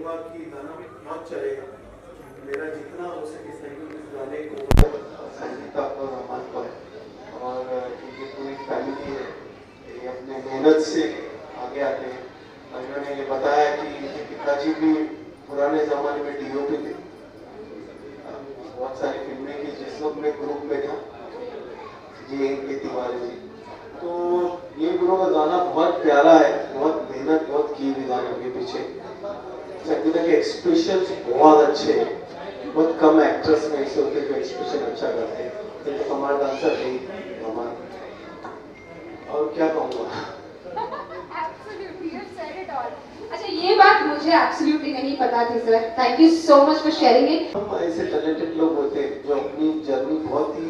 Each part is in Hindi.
हुआ कि गाना बहुत चलेगा, मेरा जितना हो सके सहयोग इस गाने को संगीता और रहमान को है, और ये पूरी फैमिली है, ये अपने मेहनत से आगे आते हैं। और इन्होंने ये बताया कि इनके पिताजी भी पुराने ज़माने में डीओपी थे, बहुत सारी फिल्में की, जिस वक्त मैं ग्रुप में था जी इनके तिवारी जी। तो ये गुरु का गाना बहुत प्यारा है, बहुत मेहनत बहुत की हुई गाने के पीछे। संगीता के एक्सप्रेशन बहुत अच्छे हैं, बहुत कम एक्ट्रेस में ऐसे होते जो एक्सप्रेशन अच्छा करते हैं, तो कमाल डांसर है कमाल। और क्या कहूँगा। अच्छा, ये बात मुझे एब्सोल्युटली नहीं पता थी sir, thank you so much for sharing it. हम ऐसे टैलेंटेड लोग होते हैं जो अपनी जर्नी बहुत ही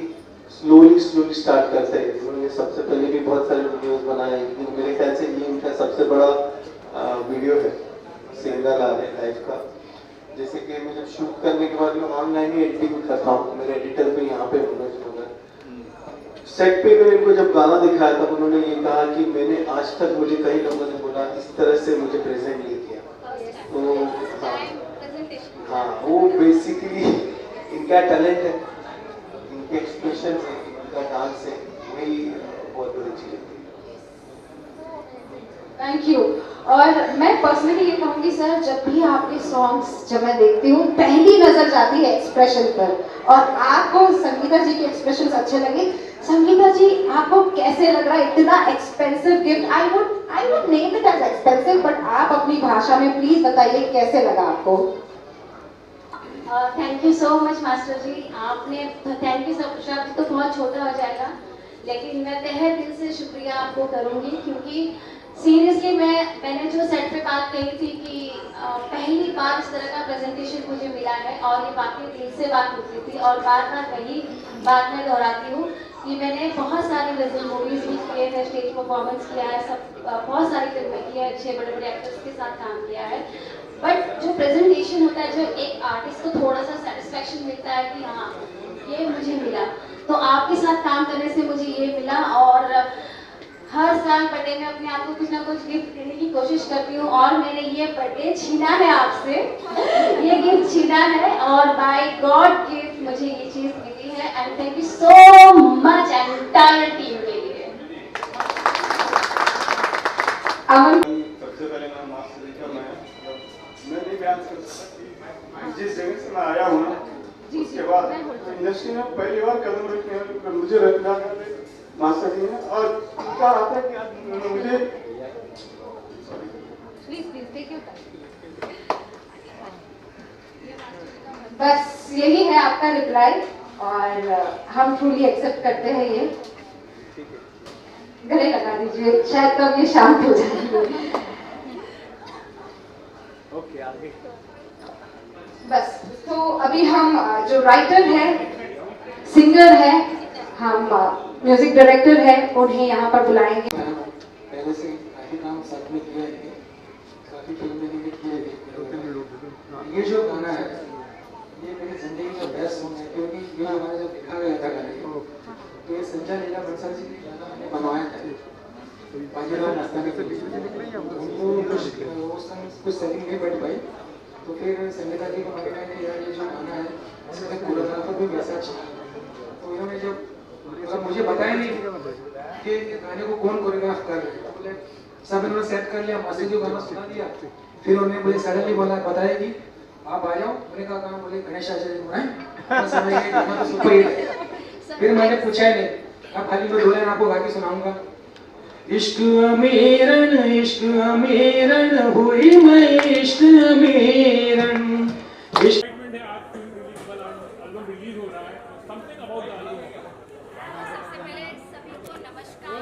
स्लोली स्टार्ट करते हैं। उन्होंने सबसे पहले भी बहुत सारे वीडियोस बनाए, मेरे ख्याल से ये इनका सबसे बड़ा वीडियो है सिंगल आ रहे लाइफ का। जैसे कि मैं जब शूट करने के बाद मैं ऑनलाइन ही एडिटिंग करता हूँ, मेरे एडिटर भी यहाँ पे मनोज मगर सेट पे मैंने इनको जब गाना दिखाया तब उन्होंने ये कहा कि मैंने आज तक मुझे कई लोगों ने बोला इस तरह से मुझे प्रेजेंट नहीं किया। तो हाँ वो बेसिकली इनका टैलेंट है, इनके एक्सप्रेशन है, इनका डांस है, वही बहुत बड़ी चीज़ है। Thank you. और मैं पर्सनली ये कहूँगी सर, जब भी आपके सॉन्ग्स जब मैं देखती हूँ पहली नजर जाती है एक्सप्रेशन पर, और आपको संगीता जी के एक्सप्रेशंस अच्छे लगे। संगीता जी आपको कैसे लग रहा है इतना expensive gift? I would name it as expensive, but आप अपनी भाषा में प्लीज बताइए कैसे लगा आपको? Thank you so much master ji, आपने थैंक यू शब्द तो बहुत छोटा हो जाएगा, लेकिन मैं तहे दिल से शुक्रिया आपको करूँगी, क्योंकि सीरियसली मैंने जो सेट पे बात कही थी कि पहली बार इस तरह का प्रेजेंटेशन मुझे मिला है, और ये वाकई दिल से बात होती थी। और बार बार वही बात मैं दोहराती हूँ कि मैंने बहुत सारी वेब मूवीज़ भी किए हैं, स्टेज परफॉर्मेंस किया है, सब बहुत सारी फिल्में की है, अच्छे बड़े बड़े एक्टर्स के साथ काम किया है, बट जो प्रेजेंटेशन होता है, जो एक आर्टिस्ट को थोड़ा सा सेटिस्फेक्शन मिलता है कि हाँ ये मुझे मिला, तो आपके साथ काम करने से मुझे ये मिला। और हर साल बर्थडे में अपने आप को कुछ ना कुछ गिफ्ट देने की कोशिश करती हूँ, और मैंने ये बर्थडे छीना है आपसे, ये गिफ्ट छीना है, और बाय गॉड गिफ्ट मुझे ये चीज़ मिली है। And thank you so much entire team के लिए। सबसे पहले मैं माफ कर मैं नहीं बयान कर सकता जिस जगह से मैं आया हूँ ना, उसके बाद इंडस्ट्री में पहली बार कदम रखने मुझे रखना मास्टर जी ने, और क्या आता है कि मुझे बस यही है आपका रिप्लाई, और हम ट्रूली एक्सेप्ट करते हैं ये। गले लगा दीजिए, शायद तब ये शांत हो जाएंगे। ओके आगे। बस तो अभी हम जो राइटर है, सिंगर है, हम म्यूजिक डायरेक्टर है, उन्हें यहाँ पर बुलाएंगे। पहले से काफी काम साथ में किया है, काफी फिल्में भी की है। ये जो गाना है ये मेरी जिंदगी का बेस्ट सॉन्ग है, क्योंकि ये हमारे जब देखा गया था गाने को, तो ये संजय लीला बंसल जी ने गाना मैंने बनवाया था बाजीराव मस्तानी के लिए। उनको उस समय कुछ सेटिंग नहीं बैठ पाई, तो फिर संगीता जी को मैंने कहा कि यार ये जो गाना है इसमें कोरियोग्राफर भी वैसा चाहिए। तो इन्होंने जब मतलब मुझे बताया नहीं कि गाने को कौन कोरियोग्राफ कर रहे हैं, बोले सब इन्होंने सेट कर लिया, मास्टर जी को गाना सुना दिया, फिर उन्होंने मुझे सडनली बोला बताया कि आप आ जाओ। मैंने कहा कहाँ? बोले गणेश आचार्य को है, बस समझ गए गाना तो सुपर हिट है। फिर मैंने पूछा ही नहीं, अब खाली मैं डोले आपको गा के सुनाऊंगा। इश्क अमीरन हुई मैं इश्क अमीरन। एल्बम रिलीज हो रहा है, समथिंग अबाउट द एल्बम। सबसे पहले सभी को नमस्कार।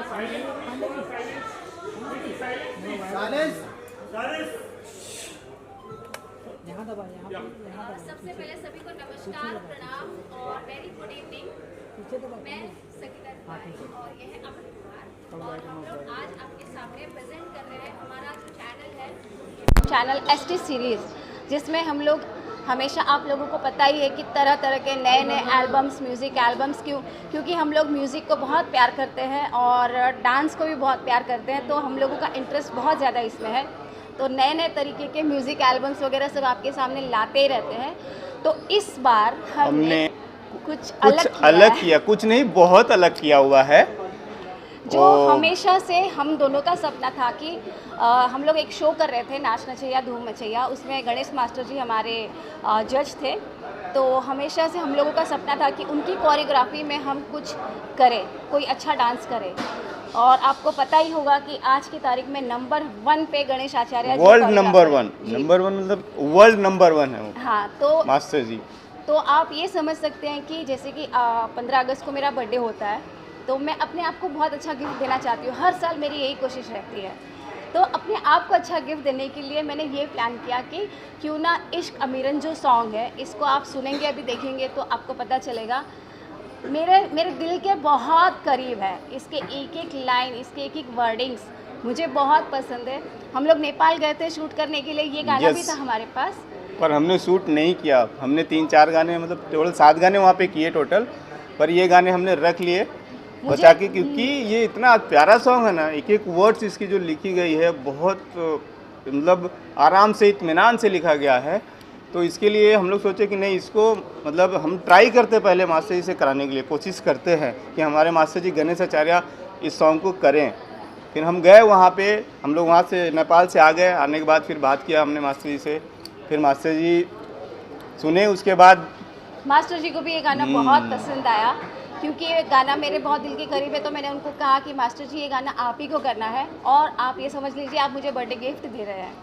सबसे पहले सभी को नमस्कार, प्रणाम और वेरी गुड इवनिंग। मैं संगीता तिवारी और यह है अमन कुमार, और हम लोग आज आपके सामने प्रेजेंट कर रहे हैं हमारा जो चैनल है, चैनल ST सीरीज़, जिसमें हम लोग हमेशा, आप लोगों को पता ही है कि तरह तरह के नए नए एल्बम्स, म्यूज़िक एल्बम्स, क्योंकि हम लोग म्यूज़िक को बहुत प्यार करते हैं और डांस को भी बहुत प्यार करते हैं, तो हम लोगों का इंटरेस्ट बहुत ज़्यादा इसमें है। तो नए नए तरीके के म्यूज़िक एल्बम्स वगैरह सब आपके सामने लाते ही रहते हैं। तो इस बार हमने कुछ अलग किया, कुछ नहीं बहुत अलग किया हुआ है। जो हमेशा से हम दोनों का सपना था कि हम लोग एक शो कर रहे थे, नाच नचैया धूम मचैया, उसमें गणेश मास्टर जी हमारे जज थे। तो हमेशा से हम लोगों का सपना था कि उनकी कोरियोग्राफी में हम कुछ करें, कोई अच्छा डांस करें। और आपको पता ही होगा कि आज की तारीख में नंबर 1 पे गणेश आचार्य जी, वर्ल्ड नंबर 1 मतलब वर्ल्ड नंबर 1 है वो। हाँ, तो मास्टर जी, तो आप ये समझ सकते हैं कि जैसे कि 15 अगस्त को मेरा बर्थडे होता है, तो मैं अपने आप को बहुत अच्छा गिफ्ट देना चाहती हूँ। हर साल मेरी यही कोशिश रहती है। तो अपने आप को अच्छा गिफ्ट देने के लिए मैंने ये प्लान किया कि क्यों ना इश्क अमीरन जो सॉन्ग है, इसको आप सुनेंगे, अभी देखेंगे तो आपको पता चलेगा, मेरे दिल के बहुत करीब है। इसके एक एक लाइन, इसके एक एक वर्डिंग्स मुझे बहुत पसंद है। हम लोग नेपाल गए थे शूट करने के लिए, ये गाना भी था हमारे पास, पर हमने शूट नहीं किया। हमने 3-4 गाने, मतलब टोटल 7 गाने वहाँ पे किए टोटल, पर ये गाने हमने रख लिए बचा के, क्योंकि ये इतना प्यारा सॉन्ग है ना। एक एक वर्ड्स इसकी जो लिखी गई है बहुत मतलब आराम से, इत्मीनान से लिखा गया है। तो इसके लिए हम लोग सोचे कि नहीं, इसको मतलब हम ट्राई करते पहले मास्टर जी से कराने के लिए कोशिश करते हैं कि हमारे मास्टर जी गणेश आचार्य इस सॉन्ग को करें। फिर हम गए वहाँ पे, हम लोग वहाँ से नेपाल से आ गए। आने के बाद फिर बात किया हमने मास्टर जी से, फिर मास्टर जी सुने। उसके बाद मास्टर जी को भी ये गाना बहुत पसंद आया, क्योंकि ये गाना मेरे बहुत दिल के करीब है। तो मैंने उनको कहा कि मास्टर जी ये गाना आप ही को करना है, और आप ये समझ लीजिए आप मुझे बर्थडे गिफ्ट दे रहे हैं।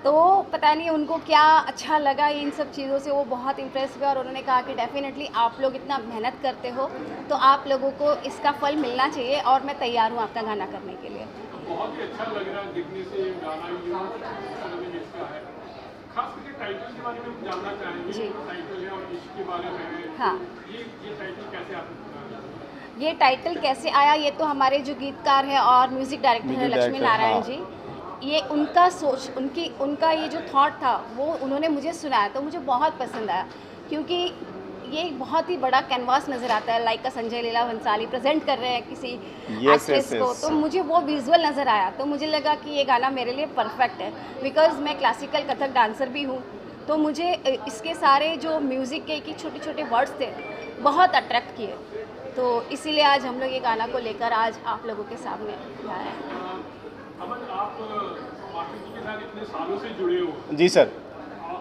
तो पता नहीं उनको क्या अच्छा लगा इन सब चीज़ों से, वो बहुत इम्प्रेस हुए और उन्होंने कहा कि डेफिनेटली आप लोग इतना मेहनत करते हो तो आप लोगों को इसका फल मिलना चाहिए, और मैं तैयार हूँ आपका गाना करने के लिए। बहुत ही अच्छा लग रहा है देखने से ये गाना, ये इसका है। खास करके टाइटल के बारे में हम जानना चाहेंगे। जी, टाइटल है और इश्क के बारे में है। हाँ, ये टाइटल कैसे आपने, ये टाइटल कैसे आया, ये तो हमारे जो गीतकार हैं और म्यूज़िक डायरेक्टर हैं लक्ष्मी नारायण जी, ये उनका सोच, उनका ये जो थॉट था वो उन्होंने मुझे सुनाया, तो मुझे बहुत पसंद आया। क्योंकि ये एक बहुत ही बड़ा कैनवास नज़र आता है, लाइक का संजय लीला भंसाली प्रेजेंट कर रहे हैं किसी एक्ट्रेस को, तो मुझे वो विजुअल नज़र आया। तो मुझे लगा कि ये गाना मेरे लिए परफेक्ट है, बिकॉज़ मैं क्लासिकल कथक डांसर भी हूँ। तो मुझे इसके सारे जो म्यूज़िक के छोटे छोटे वर्ड्स थे बहुत अट्रैक्ट किए, तो इसीलिए आज हम लोग ये गाना को लेकर आज आप लोगों के सामने आए हैं। अमन, आप मास्टर जी के साथ इतने सालों से जुड़े हो। जी सर,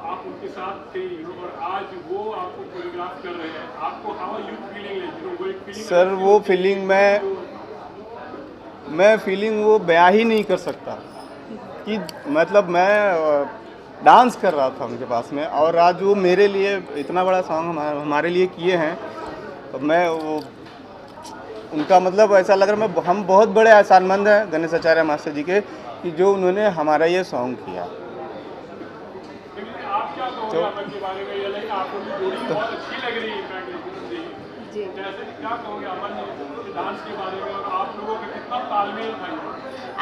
आप उनके साथ थे और आज वो आपको कोरियोग्राफ कर रहे हैं, आपको हाउ यू फीलिंग है? वो एक फीलिंग सर वो फीलिंग मैं फीलिंग वो बयां ही नहीं कर सकता कि मतलब मैं डांस कर रहा था उनके पास में, और आज वो मेरे लिए इतना बड़ा सॉन्ग हमारे लिए किए हैं। तो मैं वो उनका मतलब ऐसा लग रहा है, हम बहुत बड़े एहसानमंद हैं गणेश आचार्य मास्टर जी के, कि जो उन्होंने हमारा ये सॉन्ग किया। आप क्या कहोगे अमन के बारे में? ये लगी आपको भी जोड़ी बहुत अच्छी लग रही है जी, जैसे क्या कहोगे अमन के डांस के बारे में, और आप लोगों का कितना तालमेल था?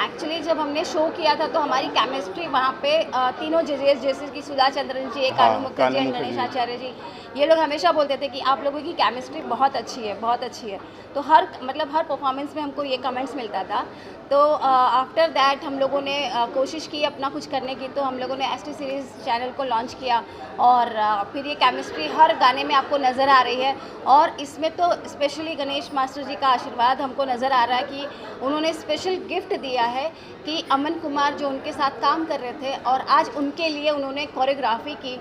एक्चुअली जब हमने शो किया था तो हमारी केमिस्ट्री वहाँ पे तीनों जजेस, जैसे कि सुधा चंद्रन जी, कानू मुखर्जी एंड गणेश आचार्य जी, ये लोग हमेशा बोलते थे कि आप लोगों की केमिस्ट्री बहुत अच्छी है, बहुत अच्छी है। तो हर परफॉर्मेंस में हमको ये कमेंट्स मिलता था। तो आफ्टर दैट हम लोगों ने कोशिश की अपना कुछ करने की, तो हम लोगों ने एसटी सीरीज़ चैनल को लॉन्च किया, और फिर ये केमिस्ट्री हर गाने में आपको नज़र आ रही है। और इसमें तो स्पेशली गणेश मास्टर जी का आशीर्वाद हमको नज़र आ रहा है कि उन्होंने स्पेशल गिफ्ट दिया है कि अमन कुमार जो उनके साथ काम कर रहे थे, और आज उनके लिए उन्होंने कोरियोग्राफी की।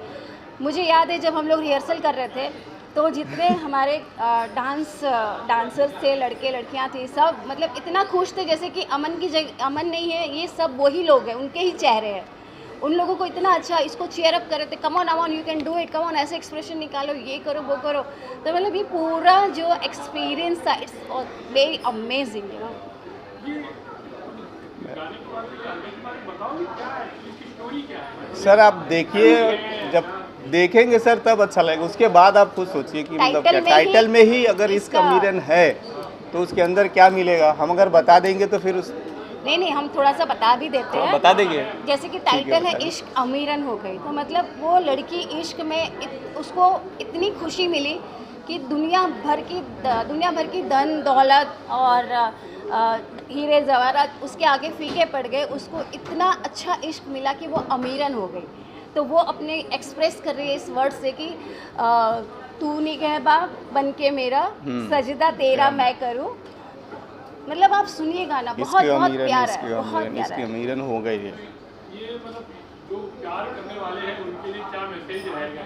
मुझे याद है जब हम लोग रिहर्सल कर रहे थे तो जितने हमारे डांसर्स थे, लड़के लड़कियां थी, सब मतलब इतना खुश थे जैसे कि अमन की जगह अमन नहीं है, ये सब वही लोग हैं, उनके ही चेहरे हैं। उन लोगों को इतना अच्छा इसको चीयर अप कर रहे थे, come on Aman you can do it, come on ऐसे एक्सप्रेशन निकालो, ये करो वो करो। तो मतलब ये पूरा जो एक्सपीरियंस था, it's very amazing, you know. Sir आप देखिए, जब देखेंगे सर तब अच्छा लगेगा, उसके बाद आप खुद सोचिए कि मतलब क्या टाइटल में ही अगर इसका मीनिंग है तो उसके अंदर क्या मिलेगा। हम अगर बता देंगे तो फिर उस नहीं, हम थोड़ा सा बता भी देते हैं, बता देंगे। जैसे कि टाइटल है इश्क अमीरन हो गई, तो मतलब वो लड़की इश्क में उसको इतनी खुशी मिली कि दुनिया भर की धन दौलत और हीरे जवाहरात उसके आगे फीके पड़ गए, उसको इतना अच्छा इश्क मिला कि वो अमीरन हो गई। तो वो अपने एक्सप्रेस कर रही है इस वर्ड से कि तू निगहबा बन के मेरा सजदा तेरा मैं करूं। मतलब आप सुनिए गाना, बहुत बहुत प्यारा है, बहुत प्यारा है। अमीरन हो गई है। ये मतलब जो प्यार करने वाले हैं उनके लिए क्या मैसेज रहेगा?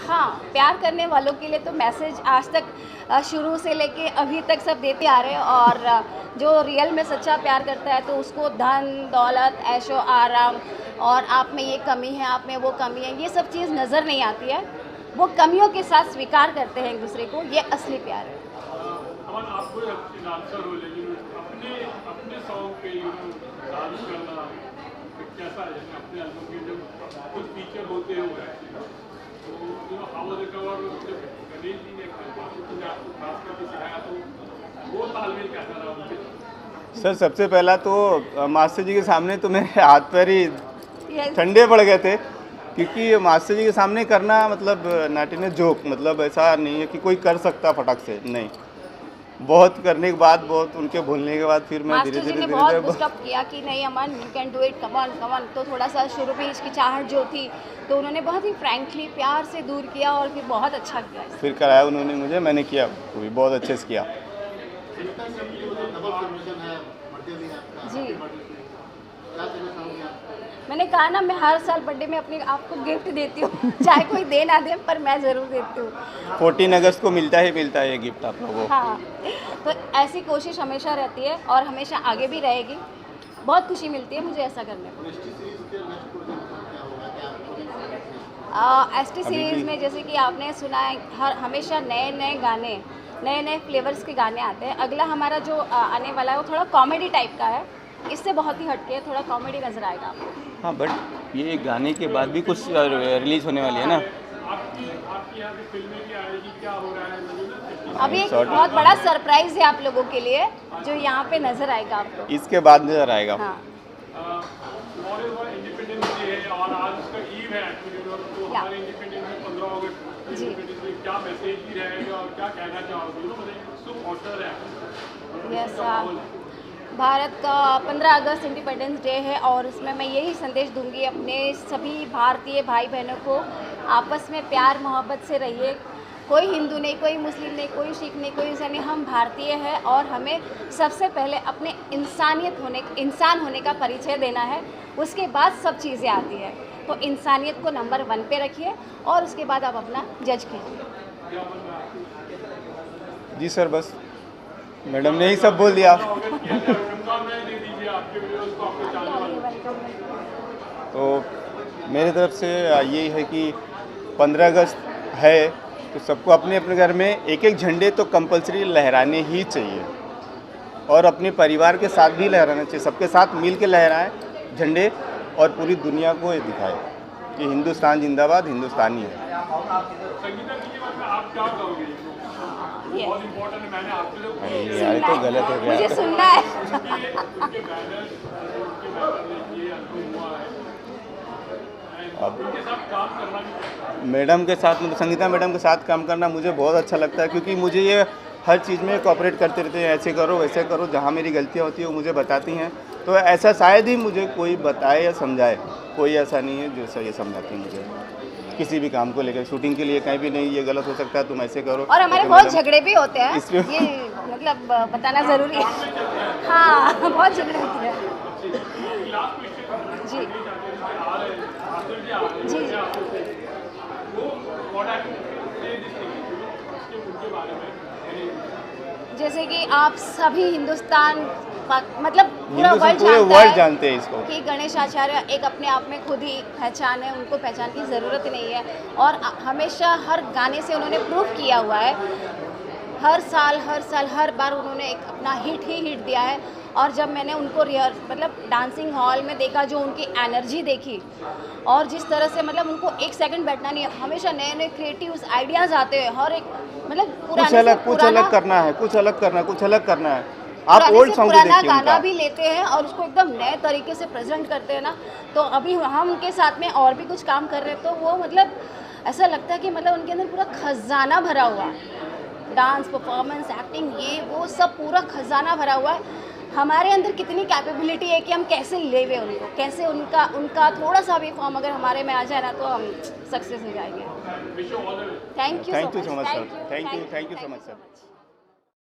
हाँ, प्यार करने वालों के लिए तो मैसेज आज तक शुरू से लेके अभी तक सब देते आ रहे हैं। और जो रियल में सच्चा प्यार करता है तो उसको धन दौलत ऐशो आराम और आप में ये कमी है, आप में वो कमी है, ये सब चीज़ नज़र नहीं आती है। वो कमियों के साथ स्वीकार करते हैं एक दूसरे को, ये असली प्यार है। अमन, आपको डांसर हो, लेकिन अपने सॉन्ग पे डांस करना कैसा है? अपने एल्बम के जब कुछ फीचर होते हुए तो हाउ वाज इट और गणेश जी ने आपको खास करके सिखाया, तो वो तालमेल कैसा रहा उनके? सर सबसे पहला तो मास्टर जी के सामने तो मेरे हाथ पैर ही ठंडे पड़ गए थे, क्योंकि मास्टर जी के सामने करना मतलब नॉट इन ए जोक, मतलब ऐसा नहीं है कि कोई कर सकता फटक से, नहीं। बहुत करने के बाद, बहुत उनके बोलने के बाद फिर मैं धीरे मास्टर जी धीरे ने बहुत पुशअप किया कि नहीं Aman you can do it, come on come on. तो थोड़ा सा शुरू में हिचकिचाहट जो थी तो उन्होंने बहुत ही फ्रैंकली प्यार से दूर किया और फिर बहुत अच्छा किया। फिर कराया उन्होंने मुझे, मैंने किया, वो भी बहुत अच्छे से किया। जी, मैंने कहा ना मैं हर साल बर्थडे में अपने आप को गिफ्ट देती हूँ, चाहे कोई दे ना दे पर मैं ज़रूर देती हूँ। 14 अगस्त को मिलता है ये गिफ्ट आप लोगों को। हाँ, तो ऐसी कोशिश हमेशा रहती है और हमेशा आगे भी रहेगी। बहुत खुशी मिलती है मुझे ऐसा करने में। एसटी सीरीज़ में जैसे कि आपने सुना है हमेशा नए नए गाने, नए नए फ्लेवर्स के गाने आते हैं। अगला हमारा जो आने वाला है वो थोड़ा कॉमेडी टाइप का है, इससे बहुत ही हटके थोड़ा कॉमेडी नजर आएगा आपको। हाँ, बट ये गाने के बाद भी कुछ रिलीज होने वाली है ना। आपकी यहाँ पे फिल्में भी आएगी, क्या हो रहा है? अभी एक बहुत बड़ा सरप्राइज है आप लोगों के लिए जो यहाँ पे नजर आएगा आपको। इसके बाद नजर आएगा। हाँ, इंडिपेंडेंस डे है और आज उसका ईव है एक्चुअली, तो हमारे इंडिपेंडेंस में 15 अगस्त जी, क्या मैसेज भी रहेगा और क्या कहना चाहोगे? सपोर्टर है यस, भारत का 15 अगस्त इंडिपेंडेंस डे है और उसमें मैं यही संदेश दूंगी अपने सभी भारतीय भाई बहनों को, आपस में प्यार मोहब्बत से रहिए। कोई हिंदू नहीं, कोई मुस्लिम नहीं, कोई सिख नहीं, कोई ईसाई नहीं, हम भारतीय हैं और हमें सबसे पहले अपने इंसान होने का परिचय देना है, उसके बाद सब चीज़ें आती है। तो इंसानियत को नंबर 1 पे रखिए और उसके बाद आप अपना जज कीजिए। जी सर, बस मैडम ने ही सब बोल दिया। तो मेरी तरफ से यही है कि 15 अगस्त है तो सबको अपने अपने घर में एक एक झंडे तो कंपलसरी लहराने ही चाहिए और अपने परिवार के साथ भी लहराना चाहिए। सबके साथ मिल के लहराएं झंडे और पूरी दुनिया को ये दिखाएं कि हिंदुस्तान जिंदाबाद, हिंदुस्तानी है। बहुत इम्पोर्टेंट है, मैंने आपके लिए यार तो गलत हो गया, मुझे सुनना है। अब मैडम के साथ, मतलब संगीता मैडम के साथ काम करना मुझे बहुत अच्छा लगता है, क्योंकि मुझे ये हर चीज़ में कोऑपरेट करते रहते हैं, ऐसे करो वैसे करो, जहाँ मेरी गलतियाँ होती है वो मुझे बताती हैं। तो ऐसा शायद ही मुझे कोई बताए या समझाए, कोई ऐसा नहीं है जो ये समझाती मुझे किसी भी काम को लेकर, शूटिंग के लिए कहीं भी नहीं, ये गलत हो सकता है तुम ऐसे करो। और हमारे बहुत झगड़े भी होते हैं, ये मतलब बताना ज़रूरी है। हाँ, बहुत झगड़े होते हैं। जी जी जी, जैसे कि आप सभी हिंदुस्तान मतलब पूरा वर्ल्ड जानते हैं इसको कि गणेश आचार्य एक अपने आप में खुद ही पहचान है, उनको पहचान की ज़रूरत नहीं है और हमेशा हर गाने से उन्होंने प्रूव किया हुआ है। हर साल हर बार उन्होंने एक अपना हिट दिया है। और जब मैंने उनको मतलब डांसिंग हॉल में देखा, जो उनकी एनर्जी देखी और जिस तरह से मतलब उनको एक सेकंड बैठना नहीं है, हमेशा नए नए क्रिएटिव आइडियाज़ आते हैं, हर एक मतलब कुछ अलग करना है, कुछ अलग करना है। आप ओल्ड सॉन्ग पुराना गाना भी लेते हैं और उसको एकदम नए तरीके से प्रेजेंट करते हैं ना। तो अभी हम उनके साथ में और भी कुछ काम कर रहे हैं, तो वो मतलब ऐसा लगता है कि मतलब उनके अंदर पूरा खजाना भरा हुआ है, डांस परफॉर्मेंस एक्टिंग ये वो सब पूरा खजाना भरा हुआ है। हमारे अंदर कितनी कैपेबिलिटी है कि हम कैसे ले हुए उनको, कैसे उनका थोड़ा सा भी फॉर्म अगर हमारे में आ जाए ना तो हम सक्सेस हो जाएंगे। Thank you thank you so much sir, thank you so much sir.